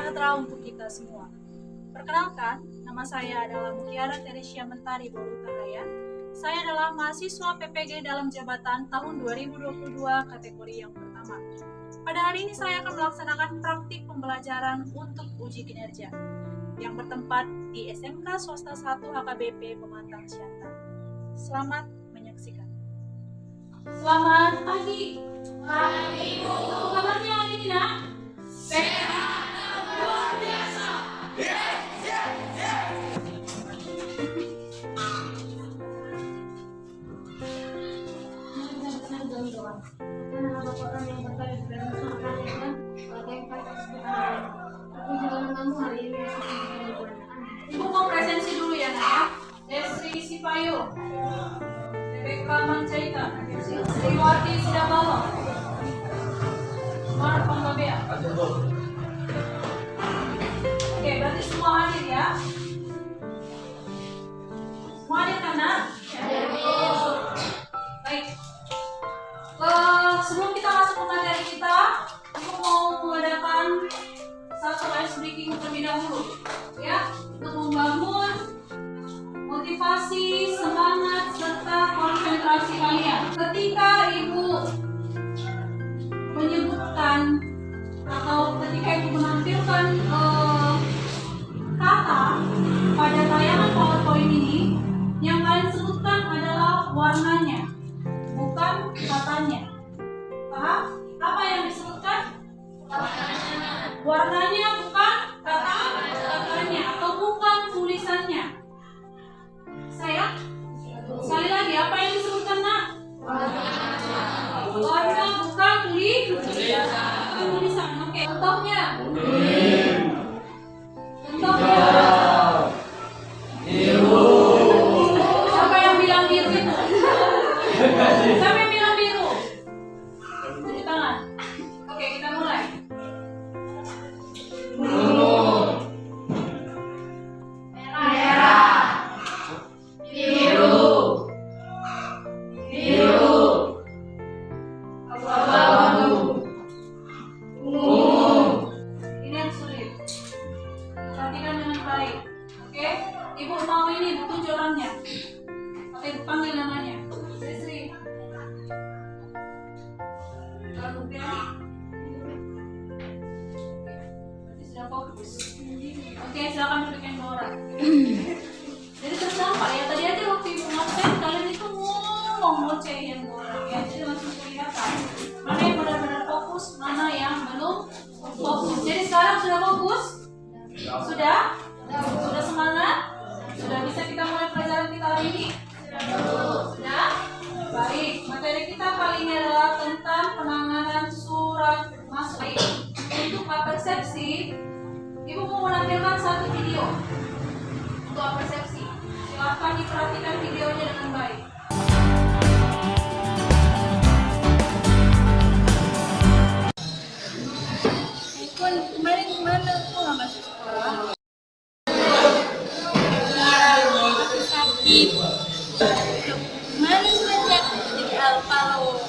sejahtera untuk kita semua. Perkenalkan, nama saya adalah Mutiara Teresia Mentari Bolu Cahaya. Saya adalah mahasiswa PPG dalam jabatan tahun 2022 kategori yang pertama. Pada hari ini saya akan melaksanakan praktik pembelajaran untuk uji kinerja yang bertempat di SMK Swasta 1 HKBP Pemantang Siantar. Selamat menyaksikan. Selamat pagi. Pagi, Bu. Apa kabarnya hari ini, Nak? Sehat, luar biasa. Ibu mau presensi dulu ya, Nak. Desri Sipayo, Rebecca Mancaita, Sriwati Sidabalo, Mar Pambabea. Oke, berarti semua hadir ya. Semua hadir kan, Nak? Baik. Sebelum kita masuk ke materi kita, aku mau mengadakan satu ice breaking terlebih dahulu, ya, untuk membangun motivasi, semangat, serta konsentrasi kalian. Ketika Ibu menyebutkan atau ketika Ibu menampilkan kata pada tayangan PowerPoint ini, yang kalian sebutkan adalah warnanya, bukan katanya. Paham? Apa yang disebutkan? Warnanya, bukan katanya, atau bukan tulisannya. Saya sekali lagi, apa yang disebutkan, Nak? Warna, bukan tulisan. Oke, contohnya. Biru. Siapa yang bilang biru itu? Siapa yang bilang biru? Tunjuk tangan. Oke, kita mulai. Oke, silakan duduk yang orang. Jadi terserah Pak ya, tadi aja waktu Ibu ngapain kalian itu ngomong ngoceh yang orang ya, jadi langsung kelihatan mana yang benar-benar fokus, mana yang belum fokus. Jadi sekarang sudah fokus? Sudah? Sudah semangat? Sudah bisa kita mulai pelajaran kita hari ini? Sudah? Baik, materi kita kali ini adalah tentang penanganan surat masuk. Untuk persepsi, Ibu mau menampilkan satu video untuk persepsi. Silakan diperhatikan videonya dengan baik. Kemarin kemana? Kok nggak masuk sekolah? Sakit. Mana suratnya? Jadi alfa loh.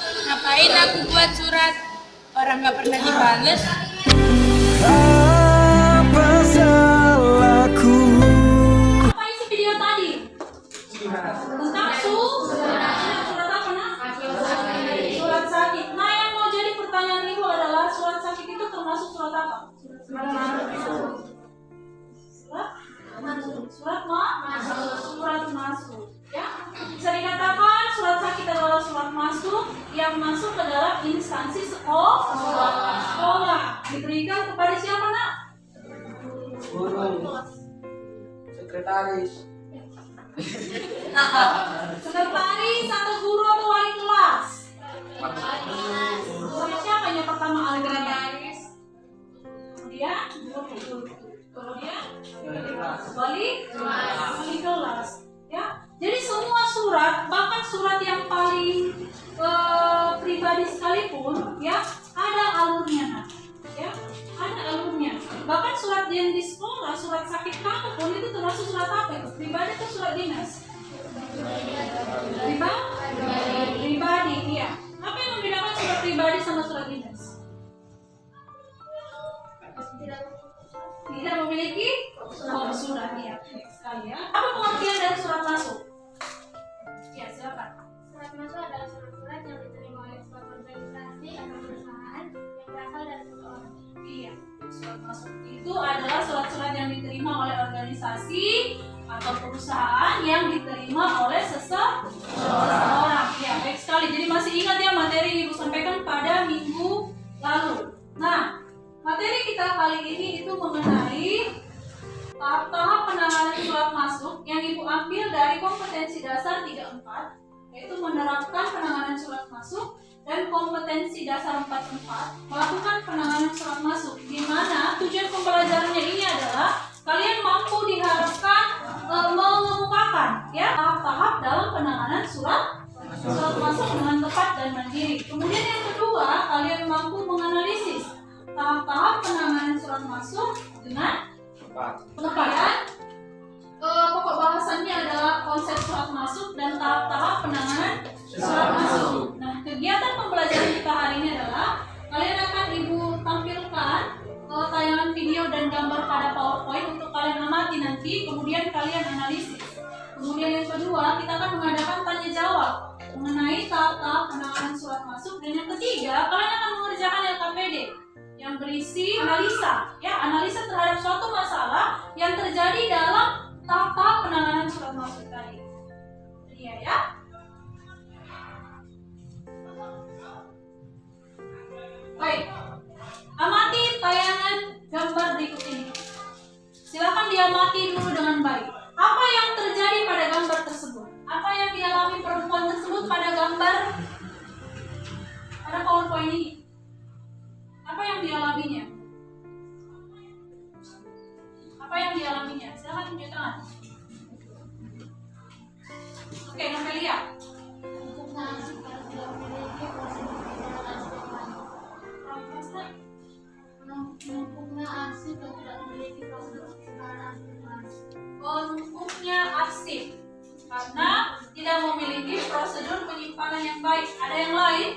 Ngapain aku buat surat? Orang nggak pernah dibales. Apa salahku? Apa isi video tadi? Tentang surat apa, Nak? Surat sakit. Nah, yang mau jadi pertanyaan Ibu adalah surat sakit itu termasuk surat apa? Surat masuk. Ya, bisa dikatakan surat sakit adalah surat masuk yang masuk ke dalam instansi sekolah. Diberikan kepada siapa, Nak? Guru, sekretaris, Sekretaris atau guru atau wali kelas? Siapa yang pertama sekretaris? Kemudian wali kelas. Ya, jadi semua surat, bahkan surat yang paling pribadi sekalipun, ya ada alurnya, Nak. Ya, ada alurnya. Bahkan surat yang di sekolah, surat sakit kamu pun itu termasuk surat apa itu? Pribadi atau surat dinas? Pribadi, iya. Apa yang membedakan surat pribadi sama surat dinas? Tidak memiliki surat ya. Baik sekali ya. Apa pengertian dari surat masuk? Ya, silakan. Surat masuk adalah surat-surat yang diterima oleh suatu organisasi atau perusahaan yang berasal dari seseorang. Iya, surat masuk itu adalah surat-surat yang diterima oleh organisasi atau perusahaan yang diterima oleh seseorang. Ya, baik sekali. Jadi masih ingat ya materi yang Ibu sampaikan pada minggu lalu. Nah, materi kita kali ini itu mengenai tahap-tahap penanganan surat masuk yang Ibu ambil dari kompetensi dasar 34, yaitu menerapkan penanganan surat masuk, dan kompetensi dasar 44 melakukan penanganan surat masuk, di mana tujuan pembelajarannya ini adalah kalian mampu diharapkan mengemukakan ya tahap-tahap dalam penanganan surat masuk dengan tepat dan mandiri. Kemudian yang kedua, kalian mampu menganalisis tahap-tahap penanganan surat masuk dengan tepat. Pokok bahasannya adalah konsep surat masuk dan tahap-tahap penanganan surat masuk. Nah, kegiatan pembelajaran kita hari ini adalah kalian akan Ibu tampilkan tayangan video dan gambar pada PowerPoint untuk kalian amati nanti, kemudian kalian analisis. Kemudian yang kedua, kita akan mengadakan tanya jawab mengenai tahap-tahap penanganan surat masuk, dan yang ketiga, kalian akan mengerjakan LKPD yang berisi analisa, ya, analisa terhadap suatu masalah yang terjadi dalam tahap-tahap penanganan surat masuk tadi. Iya ya. Baik, amati tayangan gambar berikut ini. Silakan diamati dulu dengan baik. Apa yang terjadi pada gambar tersebut? Apa yang dialami perempuan tersebut pada gambar pada PowerPoint ini? Apa yang dialaminya? Apa yang dialaminya? Silakan tunjuk tangan. Oke, Novelia. Menumpuknya arsip karena tidak memiliki prosedur penyimpanan yang baik. Ada yang lain?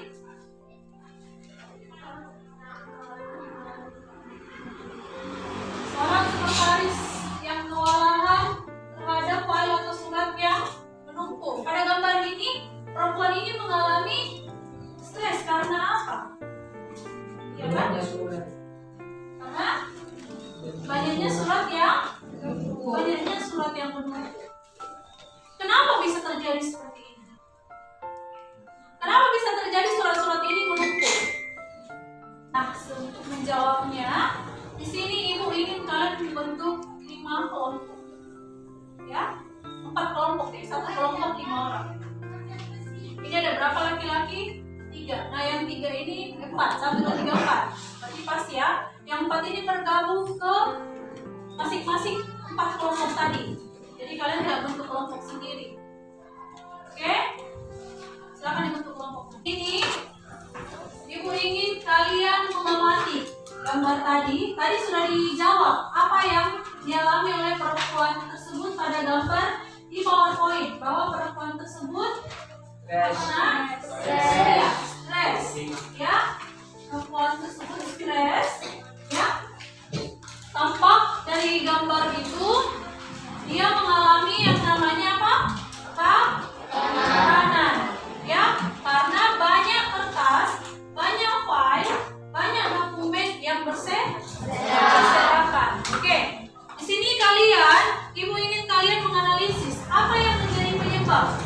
Seorang sekretaris yang kewalahan terhadap file atau surat yang menumpuk. Pada gambar ini, perempuan ini mengalami stres karena apa? Ya kan? Karena banyaknya surat yang menumpuk. Kenapa bisa terjadi seperti ini? Kenapa bisa terjadi surat-surat ini menumpuk? Nah, untuk menjawabnya, di sini Ibu ingin kalian membentuk 5 kelompok, ya, 4 kelompok, jadi 1 kelompok 5 orang. Ini ada berapa laki-laki? 3. Nah, yang 3 ini 4, 1, 2, 3, 4. Berarti pas ya. Yang 4 ini bergabung ke masing-masing 4 kelompok tadi. Jadi kalian tidak bentuk kelompok sendiri. Oke? Silakan dibentuk kelompok. Ini Ibu ingin kalian mengamati gambar tadi. Tadi sudah dijawab apa yang dialami oleh perempuan tersebut pada gambar di PowerPoint, bahwa perempuan tersebut stres, ya. Perempuan tersebut stres, ya. Tampak dari gambar itu dia mengalami yang namanya apa? Tekanan, ya. Karena banyak kertas, banyak file, banyak dokumen yang berserakan. Oke. Di sini Ibu ingin kalian menganalisis apa yang menjadi penyebab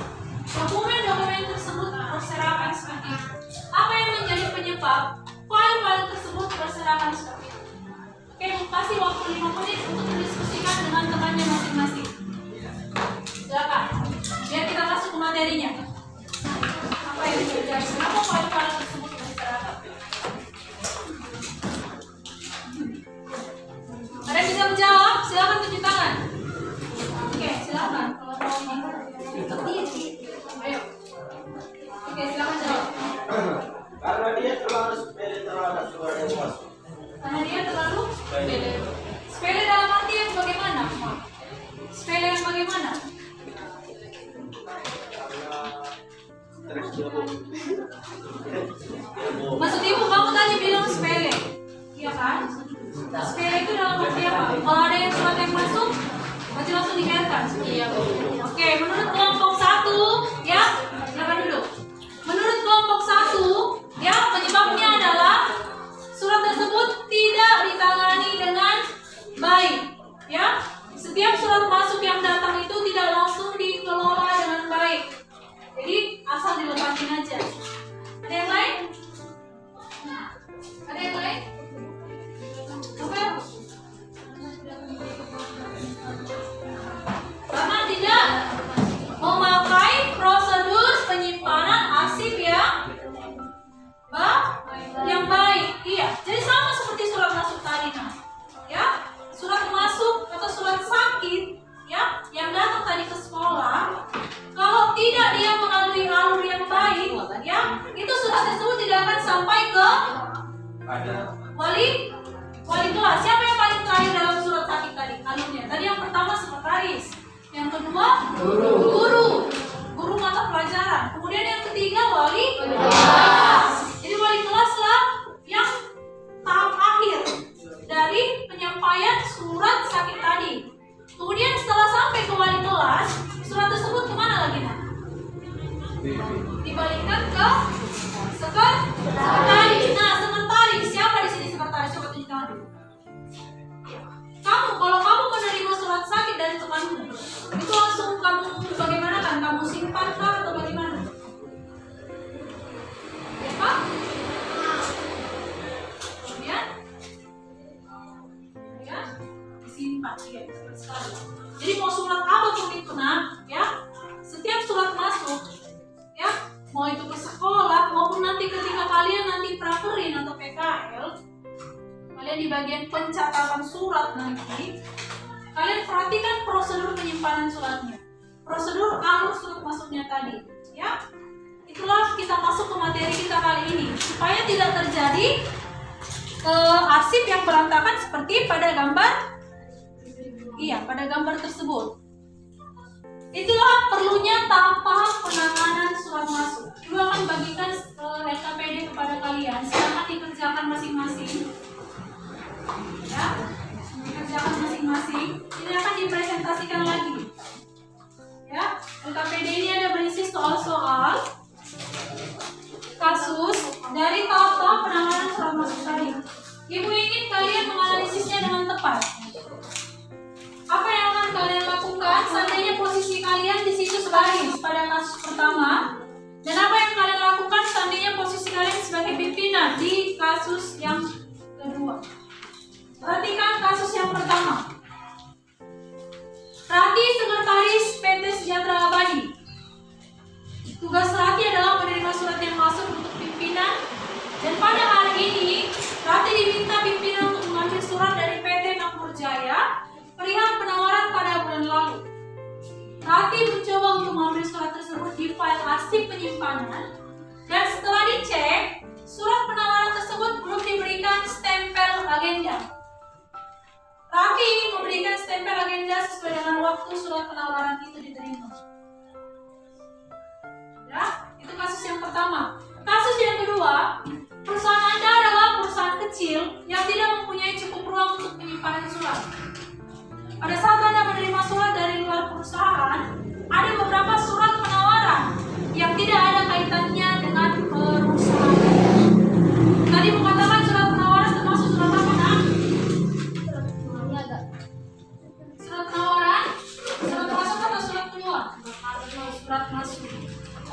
dokumen-dokumen tersebut berserakan seperti itu. Apa yang menjadi penyebab file-file tersebut berserakan seperti itu. Oke, kasih waktu 5 menit untuk mendiskusikan dengan temannya masing-masing. Silakan. Biar kita masuk ke materinya. Apa yang terjadi? Kenapa file-file tersebut berserakan? Ada yang bisa menjawab? Silakan tunjuk tangan. Oke, silakan. Kalau mau ayo. Oke, silakan jawab. Karena dia terlalu sepele terhadap suara yang masuk. Karena dia terlalu sepele. Sepele dalam arti yang bagaimana? Sepele yang bagaimana? Maksud Ibu, kamu tadi bilang sepele, iya kan? Sepele itu dalam arti apa? Kalau ada yang surat yang masuk, berarti langsung dicairkan. Iya. Oke, menurut kelompok 1, ya, silakan duduk. Menurut kelompok 1, ya, penyebabnya adalah surat tersebut tidak ditangani dengan baik. Ya, setiap surat masuk yang datang itu tidak langsung dikelola dengan baik. Jadi asal dilepasin aja. Ada yang lain? Ada yang lain? Apa? Karena tidak memakai prosedur penyimpanan arsip yang baik. Iya, jadi sama seperti surat masuk tadi, nah. Ya, surat masuk atau surat sakit, ya, yang datang tadi ke sekolah, kalau tidak dia melalui alur yang baik, ya, itu surat tersebut tidak akan sampai ke wali kelas. Siapa yang paling terakhir dalam surat sakit tadi? Alurnya. Tadi yang pertama sekretaris, yang kedua guru mata pelajaran, kemudian yang ketiga wali kelas. Jadi wali kelas lah yang tahap akhir dari penyampaian surat sakit tadi. Kemudian setelah sampai ke wali kelas, surat tersebut kemana lagi, nak? Dibalikkan ke sekretaris. Nah, sekretaris, siapa di sini sekretaris? Coba tunjuk tangan dulu. Kamu, kalau kamu menerima surat sakit dari temanmu, itu langsung kamu bagaimana kan? Kamu simpan kah atau bagaimana? Ya, Pak? Kemudian disimpan, ya, betul sekali. Jadi mau surat apapun itu, nah, ya, setiap surat masuk, ya, mau itu ke sekolah maupun nanti ketika kalian nanti prakerin atau PKL, kalian di bagian pencatatan surat nanti, kalian perhatikan prosedur penyimpanan suratnya, prosedur alur surat masuknya tadi, ya. Itulah kita masuk ke materi kita kali ini supaya tidak terjadi arsip yang berantakan seperti pada gambar, pada gambar tersebut. Itulah perlunya tahap penanganan surat masuk. Ibu akan bagikan LKPD kepada kalian, silakan dikerjakan masing-masing. Ya, dikerjakan masing-masing. Ini akan dipresentasikan lagi. Ya, LKPD ini ada berisi soal-soal kasus dari tahap-tahap penanganan surat masuk tadi. Ibu ingin kalian menganalisisnya dengan tepat. Apa yang akan kalian lakukan seandainya posisi kalian di situ sebagai pada kasus pertama, dan apa yang kalian lakukan seandainya posisi kalian sebagai pimpinan di kasus yang kedua. Perhatikan kasus yang pertama. Rati sekretaris PT Sejahtera Abadi. Tugas Rati adalah menerima surat yang masuk untuk pimpinan, dan pada hari ini Rati diminta pimpinan untuk mengambil surat dari PT Makmur Jaya perihal penawaran pada bulan lalu. Rati mencoba untuk mengambil surat tersebut di file arsip penyimpanan, dan setelah dicek, surat penawaran tersebut belum diberikan stempel agenda. Rati ingin memberikan stempel agenda sesuai dengan waktu surat penawaran itu diterima. Ya, itu kasus yang pertama. Kasus yang kedua, perusahaan Anda adalah perusahaan kecil yang tidak mempunyai cukup ruang untuk penyimpanan surat. Pada saat Anda menerima surat dari luar perusahaan, ada beberapa surat penawaran yang tidak ada kaitannya dengan perusahaan. Tadi mengatakan surat penawaran termasuk surat apa, nak? Surat penawaran, surat masuk atau surat keluar? Surat masuk.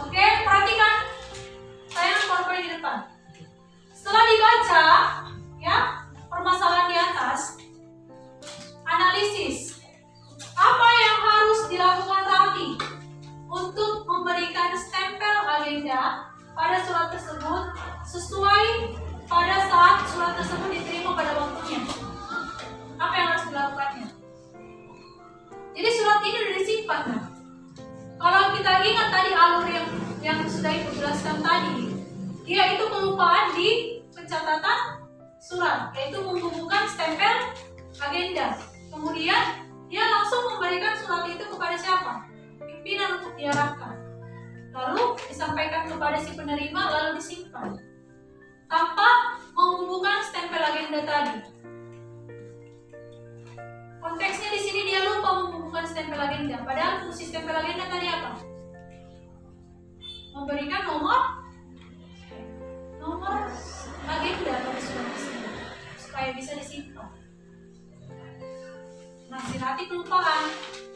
Oke, perhatikan. Saya powerpoint di depan. Setelah dibaca, ya, permasalahan di atas, analisis. Apa yang harus dilakukan Rati untuk memberikan stempel agenda pada surat tersebut sesuai pada saat surat tersebut diterima pada waktunya? Apa yang harus dilakukannya? Jadi surat ini sudah disimpan. Kalau kita ingat tadi alur yang sudah Ibu jelaskan tadi, dia itu kelupaan di pencatatan surat, yaitu menghubungkan stempel agenda. Kemudian dia langsung memberikan surat itu kepada siapa? Pimpinan untuk diarahkan. Lalu disampaikan kepada si penerima, lalu disimpan tanpa menghubungkan stempel agenda tadi. stempel agenda. Padahal fungsi stempel agenda tadi apa? Memberikan nomor agenda pada student supaya bisa disimpan. Nah, si Rati kelupaan.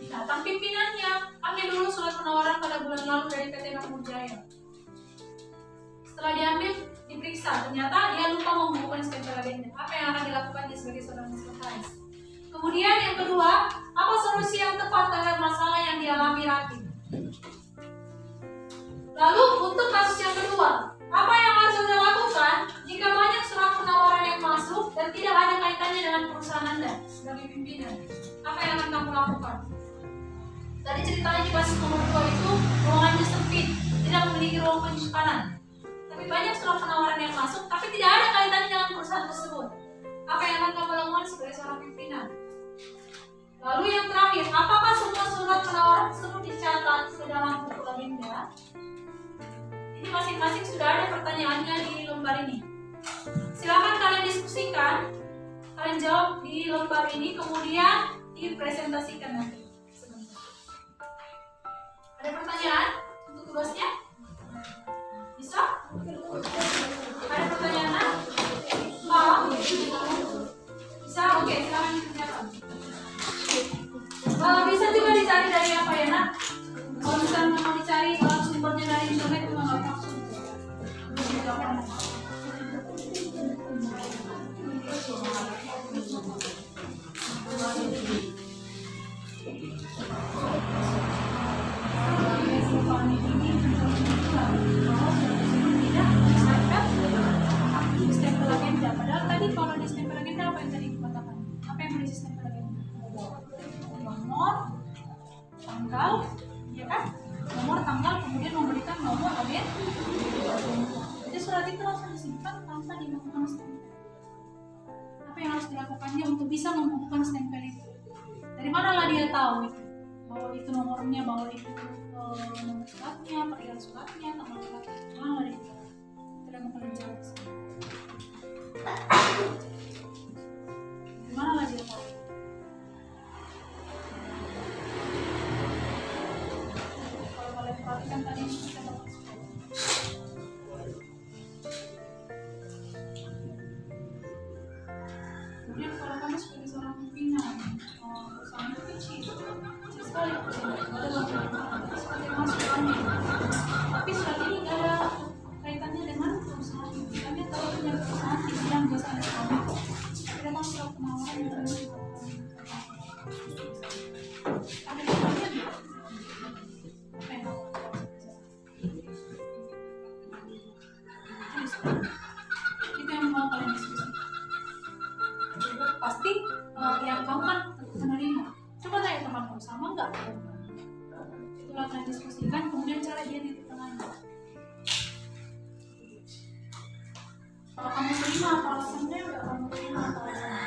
Datang pimpinannya, ambil dulu surat penawaran pada bulan lalu dari PT Makmur Jaya. Setelah diambil, diperiksa, ternyata dia lupa membukukan stempel agenda. Apa yang akan dilakukan dia sebagai seorang sekretaris? Kemudian yang kedua, apa solusi yang tepat terhadap masalah yang dialami Rati? Lalu untuk kasus yang kedua, apa yang harus Anda lakukan jika banyak surat penawaran yang masuk dan tidak ada kaitannya dengan perusahaan Anda sebagai pimpinan? Apa yang akan kamu lakukan? Tadi ceritanya di basis nomor 2 itu ruangannya sempit, tidak memiliki ruang penyimpanan. Tapi banyak surat penawaran yang masuk, tapi tidak ada kaitannya dengan perusahaan tersebut. Apa yang akan kamu lakukan sebagai seorang pimpinan? Lalu yang terakhir, apakah semua surat penawaran tersebut dicatat ke dalam buku agenda? Ini masing-masing sudah ada pertanyaannya di lembar ini. Silakan kalian diskusikan, kalian jawab di lembar ini, kemudian dipresentasikan nanti. Ada pertanyaan untuk tugasnya? Bisa? Ada pertanyaan? Bisa? Oke, silakan dikerjakan. Bisa juga dicari dari apa ya, Nak? Kalau misalnya mau dicari sumbernya dari internet itu nggak apa-apa. Stempel agenda. Padahal tadi kalau di stempel agenda apa yang tadi dikatakan? Apa yang berisi stempel agenda? Nomor, tanggal, ya kan? Nomor, tanggal, kemudian memberikan nomor agenda. Jadi surat itu langsung disimpan tanpa dibukukan stempel. Apa yang harus dilakukannya untuk bisa membukukan stempel itu? Dari manalah dia tahu itu? Bahwa itu nomornya, bahwa itu nomor suratnya, perihal suratnya, tanggal suratnya. Mana dia tahu? Tidak mau kalian jawab. Dari manalah dia tahu? Kalau kalian perhatikan tadi kita dapat sepuluh. Kemudian kalau kamu sebagai seorang pimpinan, perusahaan itu kecil sekali perusahaan, ada sebagai masukannya. Tapi surat ini tidak ada kaitannya dengan perusahaan. Misalnya kalau punya perusahaan di bidang jasa elektronik, ada surat penawaran yang ada kaitannya tidak? Apa yang kamu lakukan? Itu yang mau kalian diskusi. Pasti yang kamu kan menerima. Coba tanya teman kamu sama enggak? Itulah kalian diskusikan, kemudian cara dia di tengahnya. Kalau kamu terima apa alasannya, enggak kamu terima apa alasannya.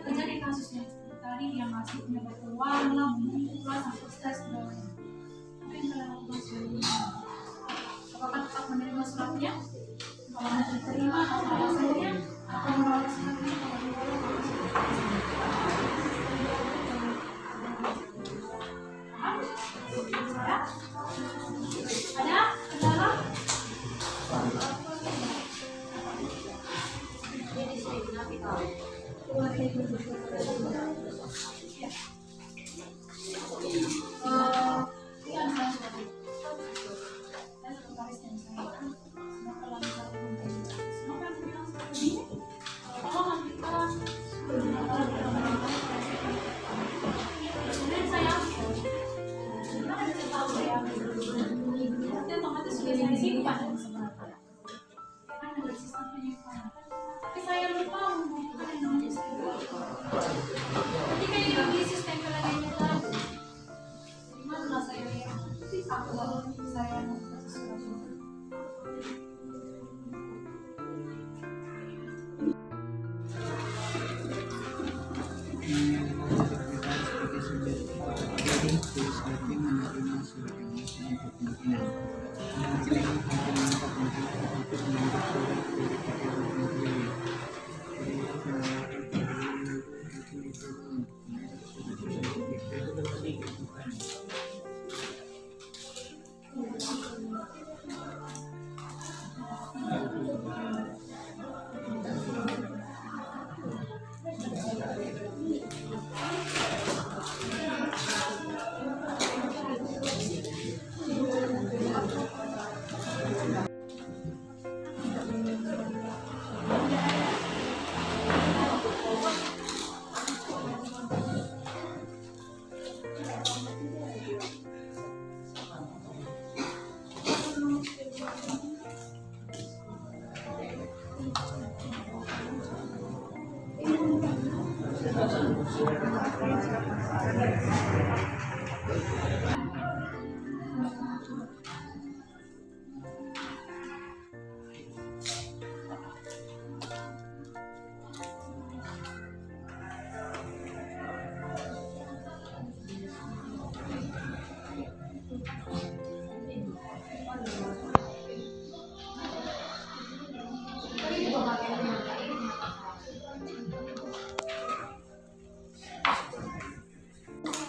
Terjadi kasusnya tadi yang masih punya berkeluar lah, mengumpul sampai stres dan apa yang kalian lakukan selanjutnya? Apakah tetap menerima suratnya? Kalau tidak diterima, apa alasannya? Atau menolak suratnya? Ada kendala? Tapi saya lupa membutuhkan yang namanya stempel. Ketika ini beli stempel lagi lagi, di mana saya lihat? Aku saya membuat sesuatu.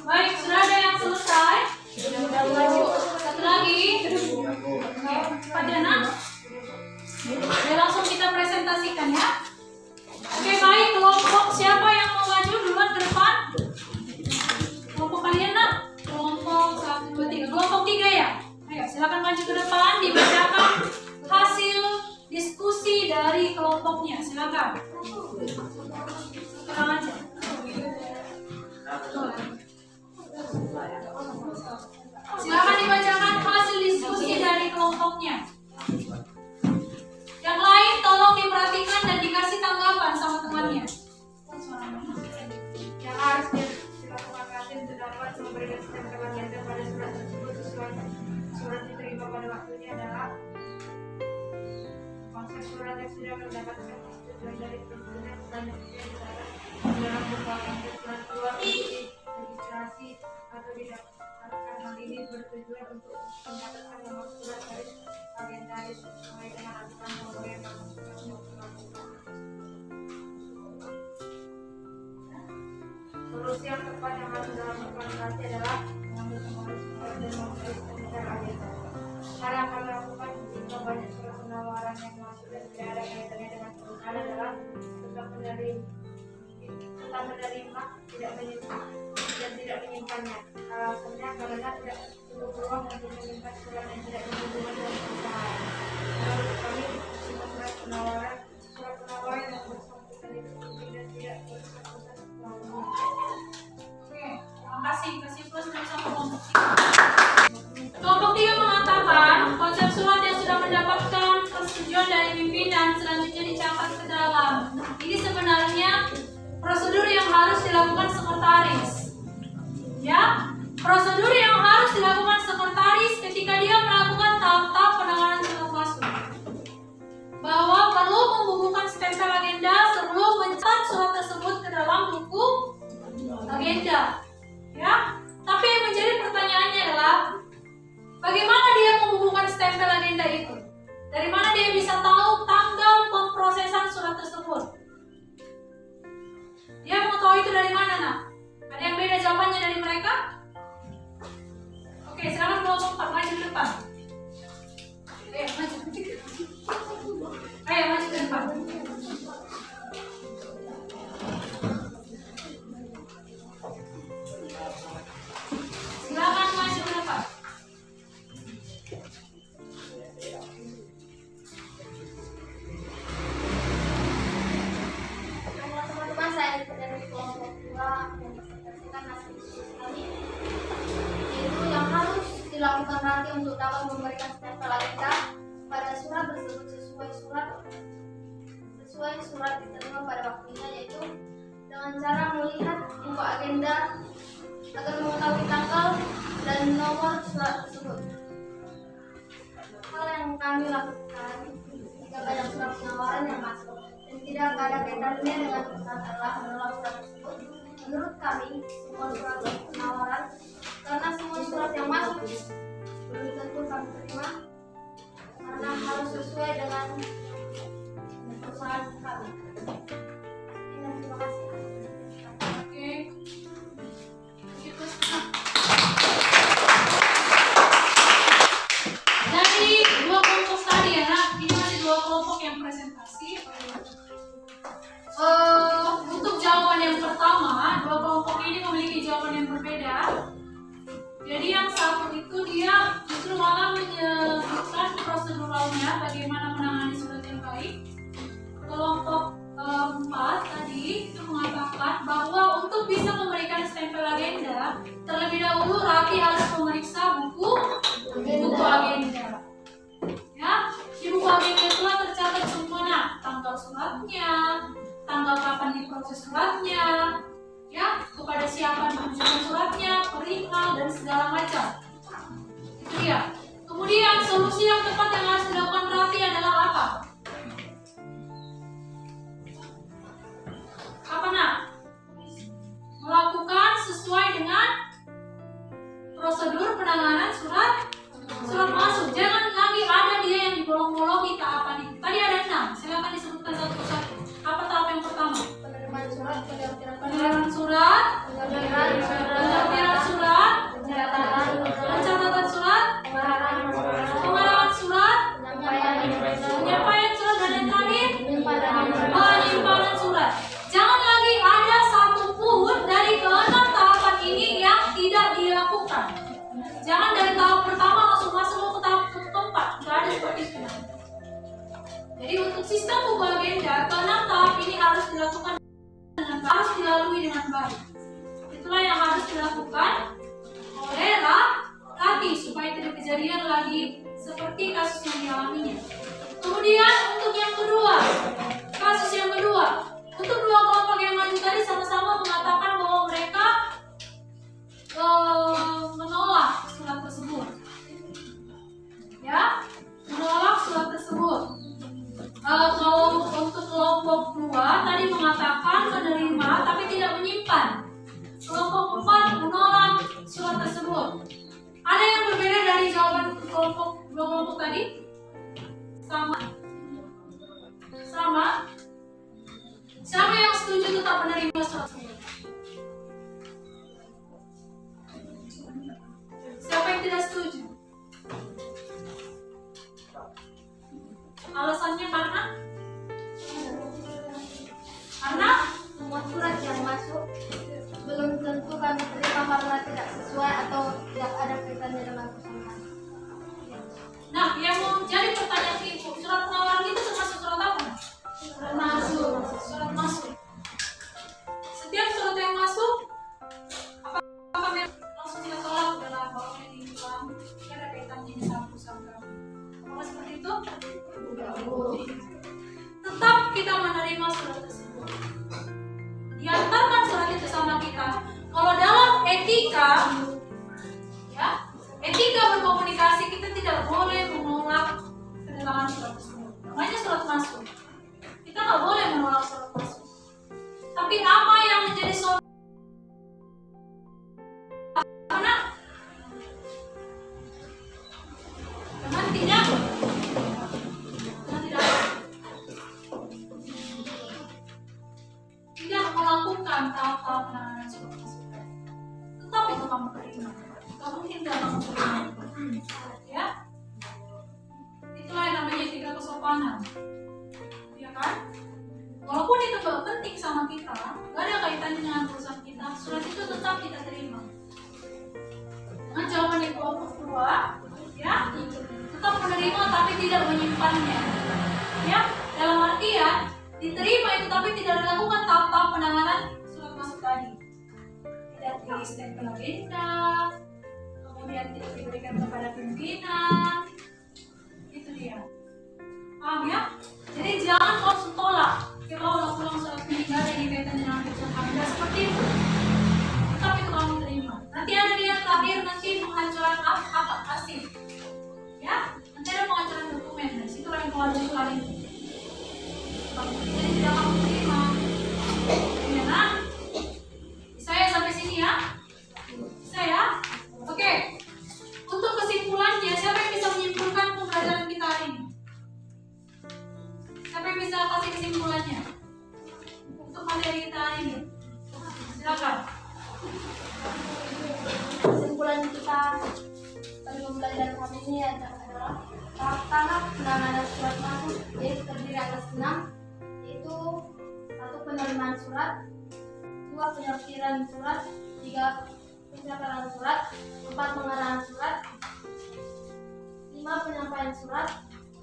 Baik, sudah ada yang selesai? Satu lagi. Pak Dana, ya langsung kita presentasikan ya. Oke, baik, kelompok siapa yang mau maju duluan ke depan? Kelompok kalian nak? Kelompok 1, 2, 3. Kelompok 3 ya? Ayo, silakan maju ke depan, dibacakan hasil diskusi dari kelompoknya. Silakan. Sekarang aja. Silakan dibacakan hasil diskusi dari kelompoknya. Yang lain tolong diperhatikan dan dikasih tanggapan sama temannya. Yang harus dilakukan Kasim terdapat memberikan stempel bagian pada surat tersebut sesuai surat diterima pada waktunya adalah konsep surat yang sudah mendapatkan persetujuan dari pengguna selanjutnya adalah dalam berupa surat keluar registrasi atau didaftarkan. Hal ini bertujuan untuk mendapatkan nomor surat dari agentaris sesuai dengan aturan pemberian nomor surat yang dilakukan. Solusi yang tepat yang harus dilakukan nanti adalah mengambil nomor surat dan memberi stempel agenda. Hal yang akan dilakukan jika banyak surat penawaran yang masuk dan tidak ada kaitannya dengan perusahaan adalah tetap menerima tidak menyimpan dan tidak menyimpannya. Alasannya karena tidak cukup peluang untuk menyimpan surat yang tidak berhubungan dengan perusahaan. Menurut kami, semua surat prosedur yang harus dilakukan sekretaris. Ya, prosedur yang harus dilakukan sekretaris ketika dia melakukan tahap-tahap penanganan surat masuk. Bahwa perlu membukukan stempel agenda sebelum mencetak surat tersebut ke dalam buku agenda. Ya, tapi yang menjadi pertanyaannya adalah bagaimana dia membukukan stempel agenda itu? Dari mana dia bisa tahu tanggal pemrosesan surat tersebut? Dia mau tahu itu dari mana, nak? Ada yang beda jawabannya dari mereka? Oke, sekarang kelompok 4 maju ke depan. Ayo, maju. Ayo, maju ke depan. Silakan maju ke depan. Teman-teman, saya dari kelompok 2 yang mempresentasikan hasil diskusi kami, yaitu yang harus dilakukan nanti untuk dapat memberikan stempel agenda pada surat tersebut sesuai surat diterima pada waktunya, yaitu dengan cara melihat buku agenda agar mengetahui tanggal dan nomor surat tersebut. Hal yang kami lakukan jika banyak surat penawaran yang masuk dan tidak ada kaitannya dengan perusahaan adalah menolak surat tersebut. Menurut kami, semua surat penawaran karena semua surat yang masuk belum tentu kami terima karena harus sesuai dengan perusahaan kami. Terima kasih. Oke. Dari dua kelompok tadi ya, nak, ini masih dua kelompok yang presentasi. Untuk jawaban yang pertama, dua kelompok ini memiliki jawaban yang berbeda. Jadi yang satu itu dia justru malah menyebutkan proseduralnya bagaimana menangani surat yang baik. Kelompok 4 tadi itu mengatakan bahwa untuk bisa memberikan stempel agenda, terlebih dahulu Rati harus memeriksa buku agenda. Ya, di buku agenda itulah tercatat semuanya, tanggal suratnya, tanggal kapan diproses suratnya, ya, kepada siapa ditujukan suratnya, perihal dan segala macam. Itu dia. Kemudian solusi yang tepat yang harus dilakukan Rati adalah apa? Apa, nak? Melakukan sesuai dengan prosedur penanganan surat masuk. Jangan lagi ada dia yang dibolong-bolongi tahapan itu. Tadi ada 6. Silakan disebutkan satu persatu. Apa tahap yang pertama? Penerimaan surat, Penerimaan surat, pengambilan surat, pencatatan surat, pengarahan surat, penyampaian surat, dan yang terakhir penyimpanan surat. Jangan lagi ada satupun dari ke-6 tahapan ini yang tidak dilakukan. Jangan dari tahap pertama langsung masuk ke tahap keempat. Tidak ada seperti itu. Jadi untuk sistem buku agenda, ke-6 tahap ini harus dilakukan dengan harus dilalui dengan baik. Itulah yang harus dilakukan oleh Rati supaya tidak kejadian lagi seperti kasus yang dialaminya. Kemudian untuk yang kedua, kasus yang kedua. Untuk dua kelompok yang maju tadi sama-sama mengatakan bahwa mereka menolak surat tersebut. Ya, menolak surat tersebut. Kalau untuk kelompok 2 tadi mengatakan menerima tapi tidak menyimpan. Kelompok 4 menolak surat tersebut. Ada yang berbeda dari jawaban dua kelompok tadi? Sama? Siapa yang setuju tetap menerima surat tersebut? Siapa yang tidak setuju? Alasannya karena semua surat yang masuk belum tentu kami terima karena tidak sesuai atau tidak ada kaitannya dengan perusahaan. Nah, yang mau jadi pertanyaan ibu, surat penawaran itu termasuk surat apa? Surat masuk. Setiap surat yang masuk, apakah langsung kita tolak dalam bahwa ini tidak ada kaitannya dengan perusahaan kami? Apakah seperti itu? Tetap kita menerima surat tersebut. Di antara etika, ya, etika berkomunikasi, kita tidak boleh menolak kedatangan surat tersebut. Namanya surat masuk. Kita nggak boleh menolak surat masuk. Tapi apa yang menjadi solusi? Tidak melakukan tahap-tahap penanganan surat masukan. Tetap itu kamu terima. Gak mungkin gak kamu terima. Ya, itulah yang namanya etika kesopanan. Ya kan? Walaupun itu gak penting sama kita, gak ada kaitannya dengan urusan kita, surat itu tetap kita terima. Dengan jawaban yang kelompok kedua, ya, tetap menerima tapi tidak menyimpannya. Ya, dalam artian diterima itu tapi tidak dilakukan tahap-tahap penanganan surat masuk tadi. Tidak di-stempel agenda, kemudian tidak diberikan kepada pimpinan. Itu dia. Paham ya? Jadi jangan langsung tolak. Kalau pulang surat meninggal yang dikaitan dengan keputusan agenda seperti itu. Tapi itu kamu terima. Nanti ada dia terakhir nanti penghancuran akta pasif. Ya, nanti ada penghancuran dokumen. Nah, situ yang kewajiban itu. Jadi tidak kamu terima. Ya kan? Bisa ya sampai sini ya? Bisa ya? Oke. Untuk kesimpulannya, siapa yang bisa menyimpulkan pembelajaran kita hari ini? Siapa yang bisa kasih kesimpulannya untuk materi kita hari ini? Silakan. Kesimpulan kita pada pembelajaran kali ini adalah tahap penanganan surat masuk, yaitu terdiri atas 6, yaitu 1. Penerimaan surat, 2. Penyortiran surat, 3. Pencatatan surat, 4. Pengarahan surat, 5. Penyampaian surat,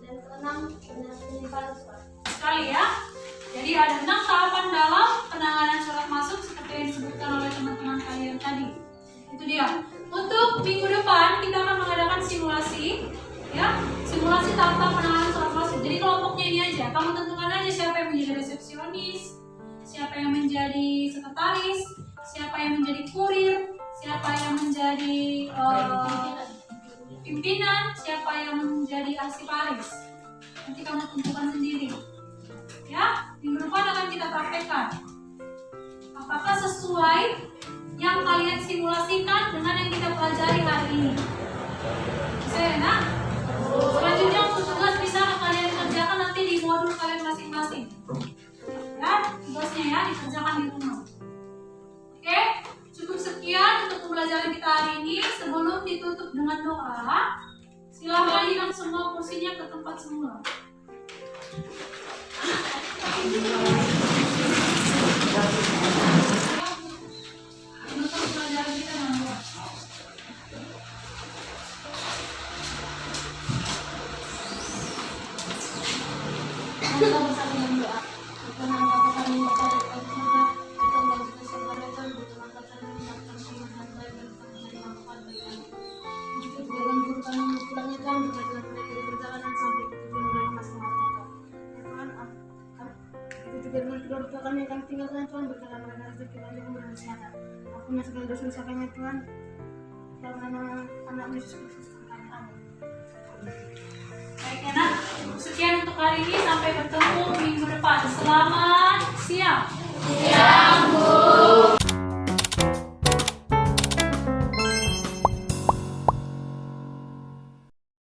dan 6. Penyimpanan surat. Sekali ya. Jadi ada 6 tahapan dalam penanganan surat masuk seperti yang disebutkan oleh teman-teman kalian tadi. Itu dia. Untuk minggu depan kita akan mengadakan simulasi, ya, simulasi tahap penanganan surat masuk. Jadi kelompoknya ini aja. Kamu tentukan aja siapa yang menjadi resepsionis, siapa yang menjadi sekretaris, siapa yang menjadi kurir, siapa yang menjadi pimpinan, siapa yang menjadi arsiparis. Nanti kamu tentukan sendiri. Ya, minggu depan akan kita praktekkan. Apakah sesuai yang kalian simulasikan dengan yang kita pelajari hari ini? Bisa ya, nak? Selanjutnya untuk tugas bisa kalian kerjakan nanti di modul kalian masing-masing. Ya, tugasnya ya dikerjakan di rumah. Oke, cukup sekian untuk pembelajaran kita hari ini. Sebelum ditutup dengan doa, silakan alihkan semua kursinya ke tempat semula. Menutup pelajaran kita dengan doa. Kita bersama dengan doa. Kami akan tinggalkan Tuhan berkenan dengan rezeki kami memberikan kesehatan. Ampuni segala dosa kami Tuhan. Dalam nama anak Yesus Kristus kami. Amin. Baik ya nak, sekian untuk hari ini, sampai bertemu minggu depan. Selamat siang.